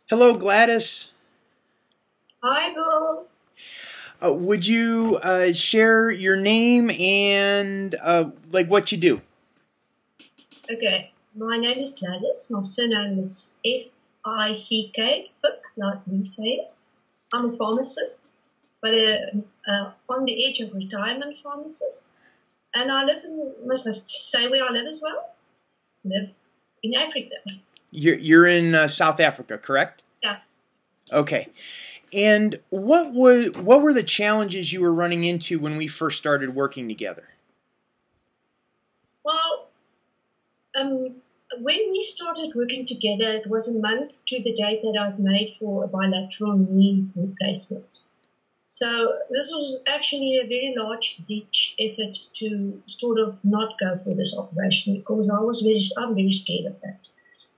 Hello, Gladys. Hi, Bill. Would you share your name and what you do? Okay, my name is Gladys. My surname is F-I-C-K, Fick, like we say it. I'm a pharmacist, but on the edge of retirement pharmacist. And I live in, must I say where I live as well? Live in Africa. You're in South Africa, correct? Yeah. Okay. And what were the challenges you were running into when we first started working together? Well, when we started working together, it was a month to the date that I've made for a bilateral knee replacement. So this was actually a very large ditch effort to sort of not go for this operation because I'm very scared of that.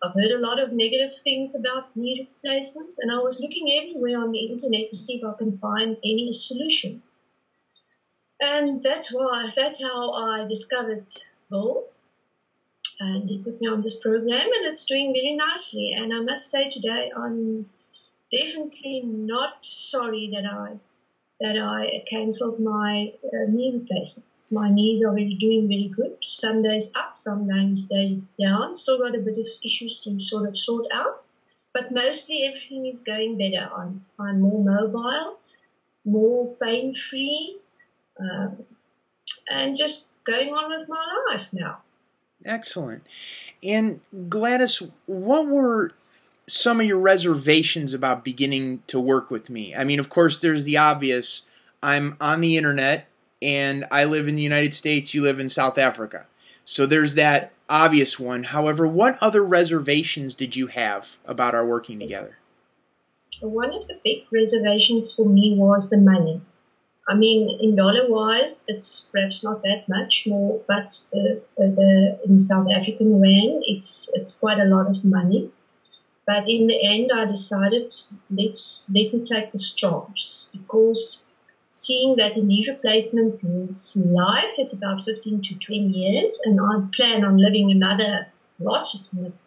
I've heard a lot of negative things about knee replacements, and I was looking everywhere on the internet to see if I can find any solution. And that's how I discovered Bill, and he put me on this program, and it's doing really nicely. And I must say today, I'm definitely not sorry that I cancelled my knee replacements. My knees are really doing very good. Some days up, some days down. Still got a bit of issues to sort of sort out. But mostly everything is going better. I'm more mobile, more pain-free, and just going on with my life now. Excellent. And Gladys, what were some of your reservations about beginning to work with me? I mean, of course, there's the obvious. I'm on the internet, and I live in the United States. You live in South Africa. So there's that obvious one. However, what other reservations did you have about our working together? One of the big reservations for me was the money. I mean, in dollar-wise, it's perhaps not that much more, but in South African rand, it's quite a lot of money. But in the end, I decided let me take this chance because seeing that a knee replacement life is about 15 to 20 years, and I plan on living another lot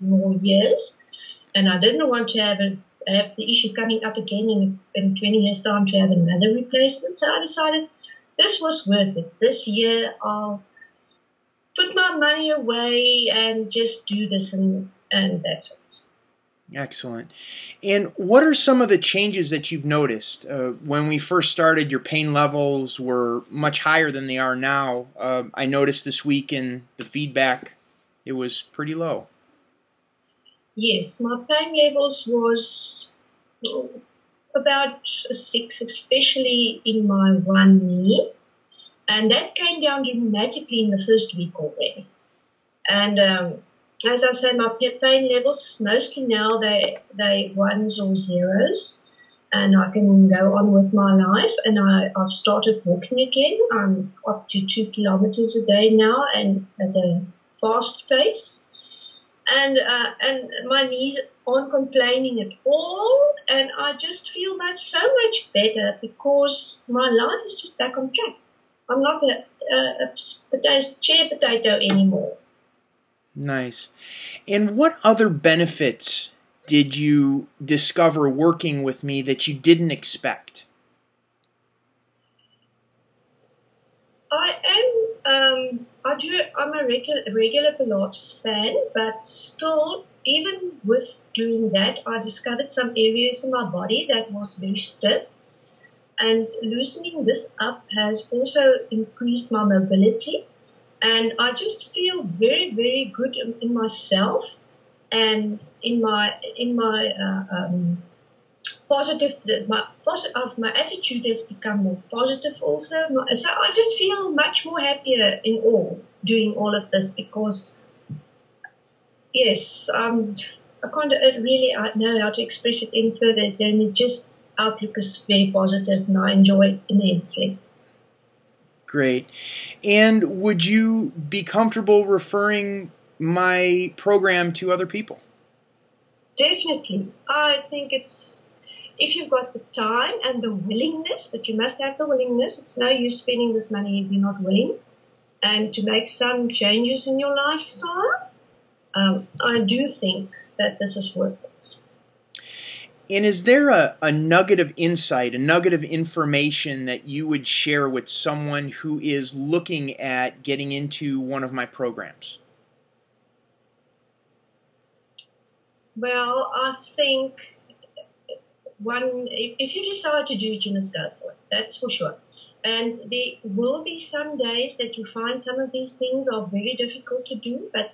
more years, and I didn't want to have the issue coming up again in 20 years' time to have another replacement. So I decided this was worth it. This year I'll put my money away and just do this, and that's it. Excellent. And what are some of the changes that you've noticed? When we first started, your pain levels were much higher than they are now. I noticed this week in the feedback, it was pretty low. Yes, my pain levels was about a 6, especially in my one knee. And that came down dramatically in the first week already. And as I said, my pain levels mostly now they ones or zeros, and I can go on with my life. And I've started walking again. I'm up to 2 kilometers a day now, and at a fast pace. And my knees aren't complaining at all, and I just feel so much better because my life is just back on track. I'm not a chair potato anymore. Nice. And what other benefits did you discover working with me that you didn't expect? I'm a regular Pilates fan, but still, even with doing that, I discovered some areas in my body that was very stiff. And loosening this up has also increased my mobility. And I just feel very, very good in myself, and in my positive. My attitude has become more positive also. So I just feel much more happier in doing all of this because, yes, I can't really know how to express it any further than it just outlook is very positive, and I enjoy it immensely. Great. And would you be comfortable referring my program to other people? Definitely. I think if you've got the time and the willingness, but you must have the willingness. It's no use spending this money if you're not willing. And to make some changes in your lifestyle, I do think that this is worth it. And is there a nugget of insight, a nugget of information that you would share with someone who is looking at getting into one of my programs? Well, I think if you decide to do it, you must go for it. That's for sure. And there will be some days that you find some of these things are very difficult to do, but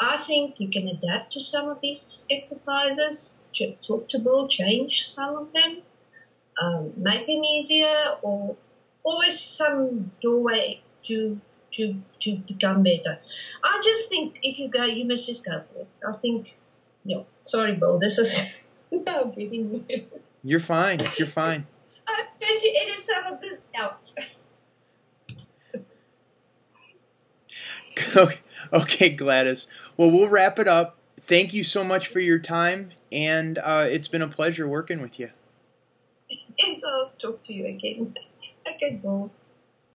I think you can adapt to some of these exercises, talk to Bill, change some of them, make them easier, or always some doorway to become better. I just think if you go, you must just go for it. I think, sorry, Bill, this is now getting me. You're fine. You're fine. I'm going to edit some of this out. Okay, Gladys. Well, we'll wrap it up. Thank you so much for your time, and it's been a pleasure working with you. Yes, I'll talk to you again. Okay, Bill.